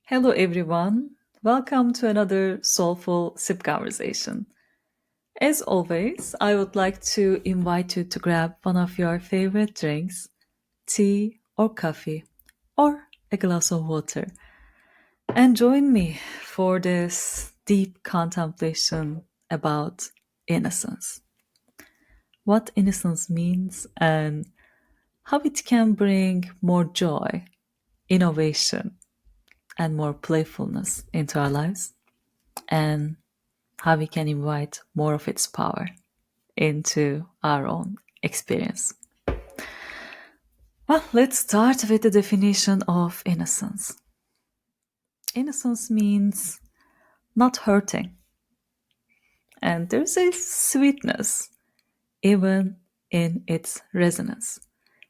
Hello, everyone. Welcome to another soulful sip conversation. As always, I would like to invite you to grab one of your favorite drinks, tea or coffee, or a glass of water, and join me for this deep contemplation about innocence. What innocence means and how it can bring more joy, innovation, and more playfulness into our lives, and how we can invite more of its power into our own experience. Well, let's start with the definition of innocence. Innocence means not hurting, and there's a sweetness even in its resonance.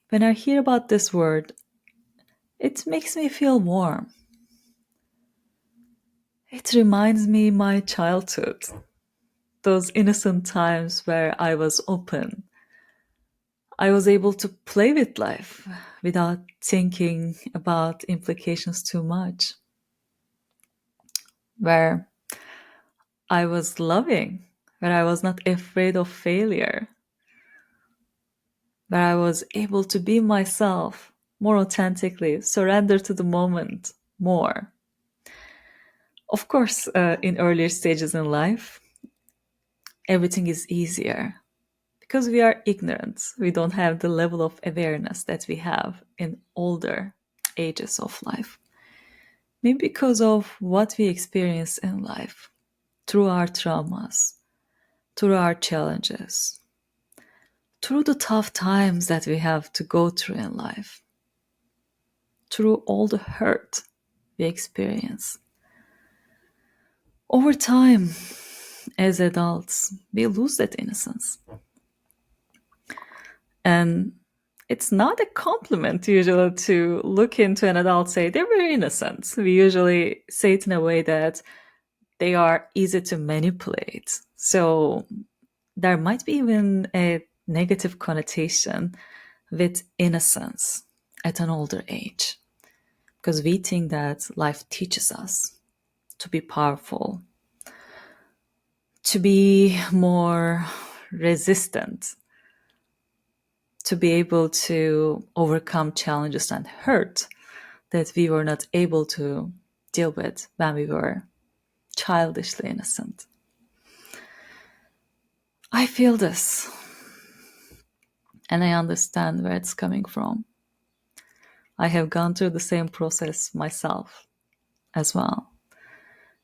When I hear about this word, it makes me feel warm. It reminds me my childhood, those innocent times where I was open. I was able to play with life without thinking about implications too much, where I was loving, where I was not afraid of failure, where I was able to be myself more authentically, surrender to the moment more. Of course, in earlier stages in life, everything is easier because we are ignorant. We don't have the level of awareness that we have in older ages of life. Maybe because of what we experience in life, through our traumas, through our challenges, through the tough times that we have to go through in life, through all the hurt we experience. Over time, as adults, we lose that innocence. And it's not a compliment usually to look into an adult say they're very innocent. We usually say it in a way that they are easy to manipulate. So there might be even a negative connotation with innocence at an older age because we think that life teaches us to be powerful, to be more resistant, to be able to overcome challenges and hurt that we were not able to deal with when we were childishly innocent. I feel this and I understand where it's coming from. I have gone through the same process myself as well.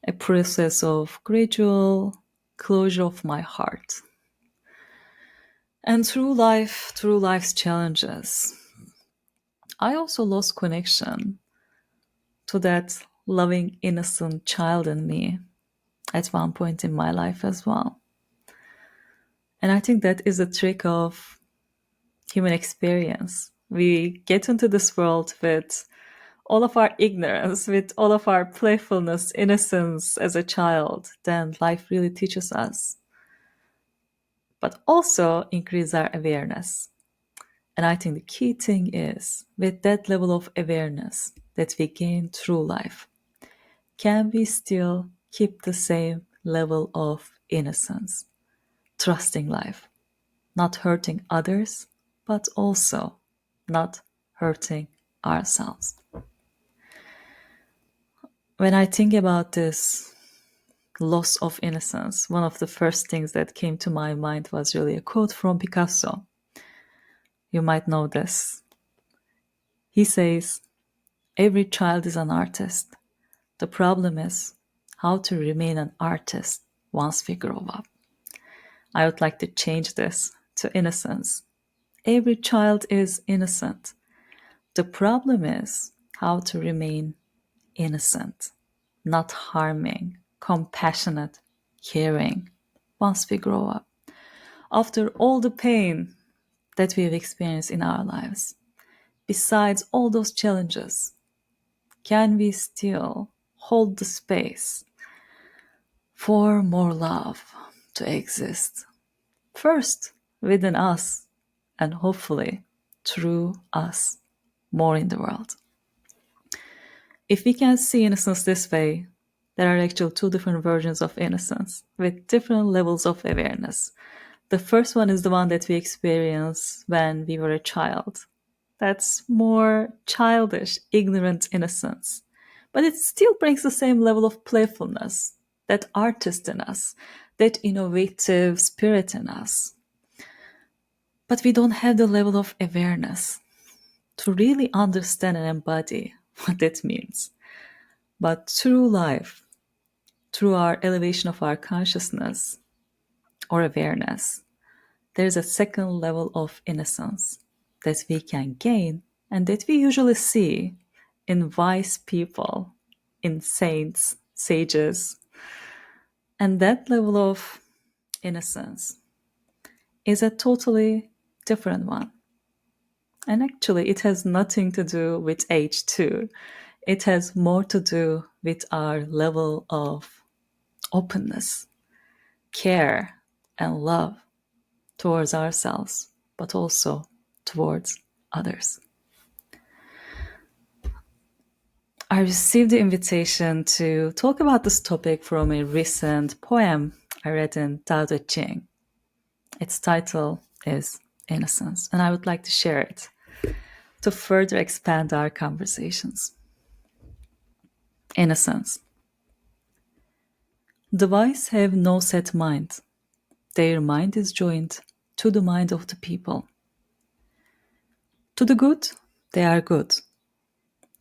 A process of gradual closure of my heart. And through life's challenges, I also lost connection to that loving, innocent child in me at one point in my life as well. And I think that is a trick of human experience. We get into this world with all of our ignorance, with all of our playfulness, innocence as a child, then life really teaches us, but also increase our awareness. And I think the key thing is with that level of awareness that we gain through life, can we still keep the same level of innocence, trusting life, not hurting others, but also not hurting ourselves? When I think about this loss of innocence, one of the first things that came to my mind was really a quote from Picasso. You might know this. He says, "Every child is an artist. The problem is how to remain an artist once we grow up." I would like to change this to innocence. Every child is innocent. The problem is how to remain innocent, not harming, compassionate, caring once we grow up. After all the pain that we have experienced in our lives, besides all those challenges, can we still hold the space for more love to exist? First, within us, and hopefully through us more in the world. If we can see innocence this way, there are actually two different versions of innocence with different levels of awareness. The first one is the one that we experience when we were a child. That's more childish, ignorant innocence. But it still brings the same level of playfulness, that artist in us, that innovative spirit in us. But we don't have the level of awareness to really understand and embody what that means. But through life, through our elevation of our consciousness or awareness, there's a second level of innocence that we can gain and that we usually see in wise people, in saints, sages. And that level of innocence is a totally different one. And actually, it has nothing to do with age, too. It has more to do with our level of openness, care, and love towards ourselves, but also towards others. I received the invitation to talk about this topic from a recent poem I read in Tao Te Ching. Its title is Innocence, and I would like to share it to further expand our conversations. Innocence. The wise have no set mind. Their mind is joined to the mind of the people. To the good, they are good.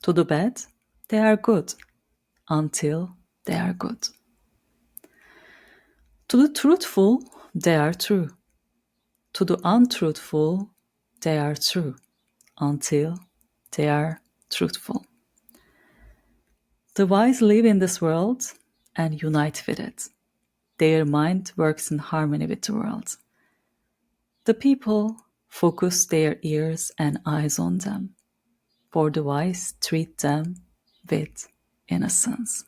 To the bad, they are good until they are good. To the truthful, they are true. To the untruthful, they are true until they are truthful. The wise live in this world and unite with it. Their mind works in harmony with the world. The people focus their ears and eyes on them, for the wise treat them with innocence.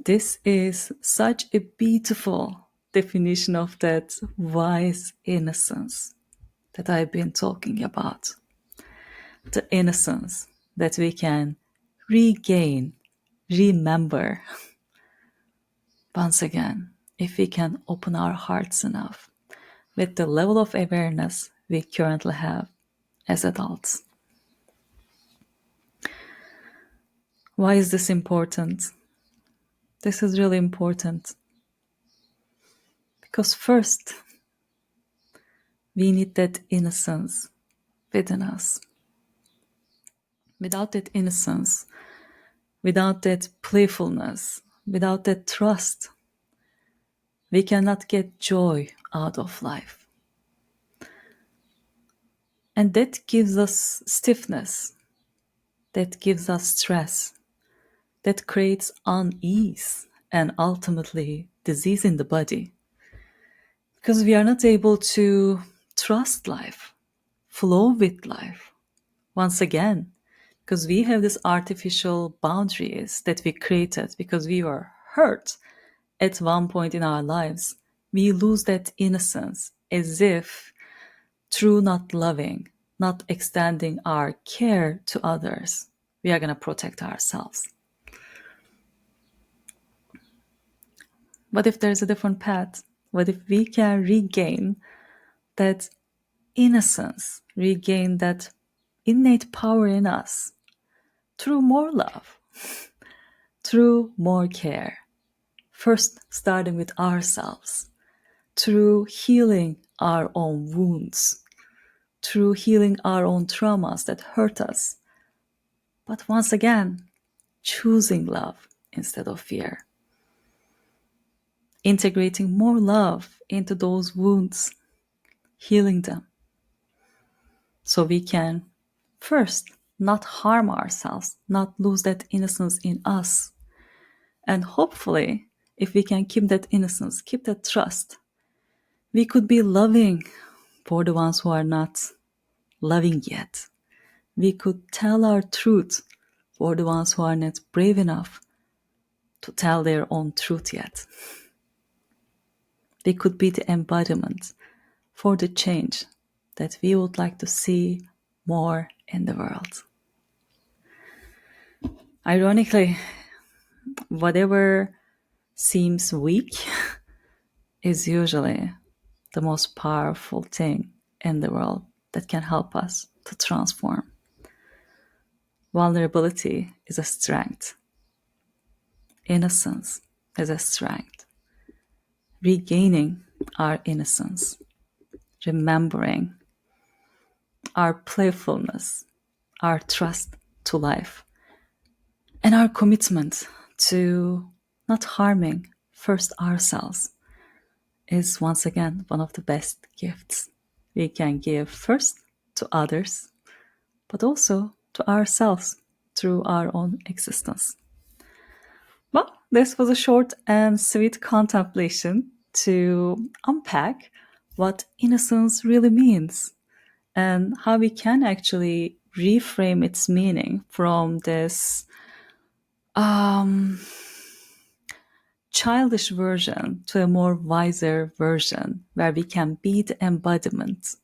This is such a beautiful definition of that wise innocence that I've been talking about. The innocence that we can regain, remember once again if we can open our hearts enough with the level of awareness we currently have as adults. Why is this important? This is really important because first, we need that innocence within us. Without that innocence, without that playfulness, without that trust, we cannot get joy out of life. And that gives us stiffness, that gives us stress, that creates unease and ultimately disease in the body. Because we are not able to trust life, flow with life. Once again, because we have these artificial boundaries that we created because we were hurt at one point in our lives, we lose that innocence as if through not loving, not extending our care to others, we are going to protect ourselves. What if there's a different path? What if we can regain that innocence, regain that innate power in us through more love, through more care? First, starting with ourselves, through healing our own wounds, through healing our own traumas that hurt us. But once again, choosing love instead of fear. Integrating more love into those wounds, healing them. So we can first not harm ourselves, not lose that innocence in us. And hopefully, if we can keep that innocence, keep that trust, we could be loving for the ones who are not loving yet. We could tell our truth for the ones who are not brave enough to tell their own truth yet. We could be the embodiment for the change that we would like to see more in the world. Ironically, whatever seems weak is usually the most powerful thing in the world that can help us to transform. Vulnerability is a strength. Innocence is a strength. Regaining our innocence, remembering our playfulness, our trust to life, and our commitment to not harming first ourselves is once again one of the best gifts we can give first to others, but also to ourselves through our own existence. Well, this was a short and sweet contemplation to unpack what innocence really means and how we can actually reframe its meaning from this um, childish version to a more wiser version where we can be the embodiment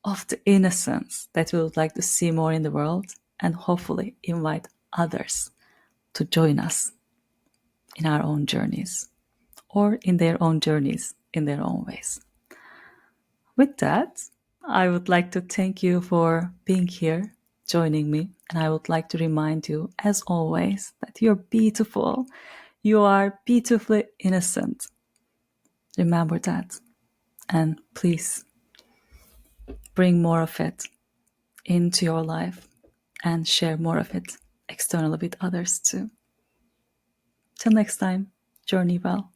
of the innocence that we would like to see more in the world and hopefully invite others to join us in our own journeys or in their own journeys in their own ways. With that, I would like to thank you for being here, joining me, and I would like to remind you, as always, that you're beautiful. You are beautifully innocent. Remember that. And please bring more of it into your life and share more of it externally with others too. Till next time, journey well.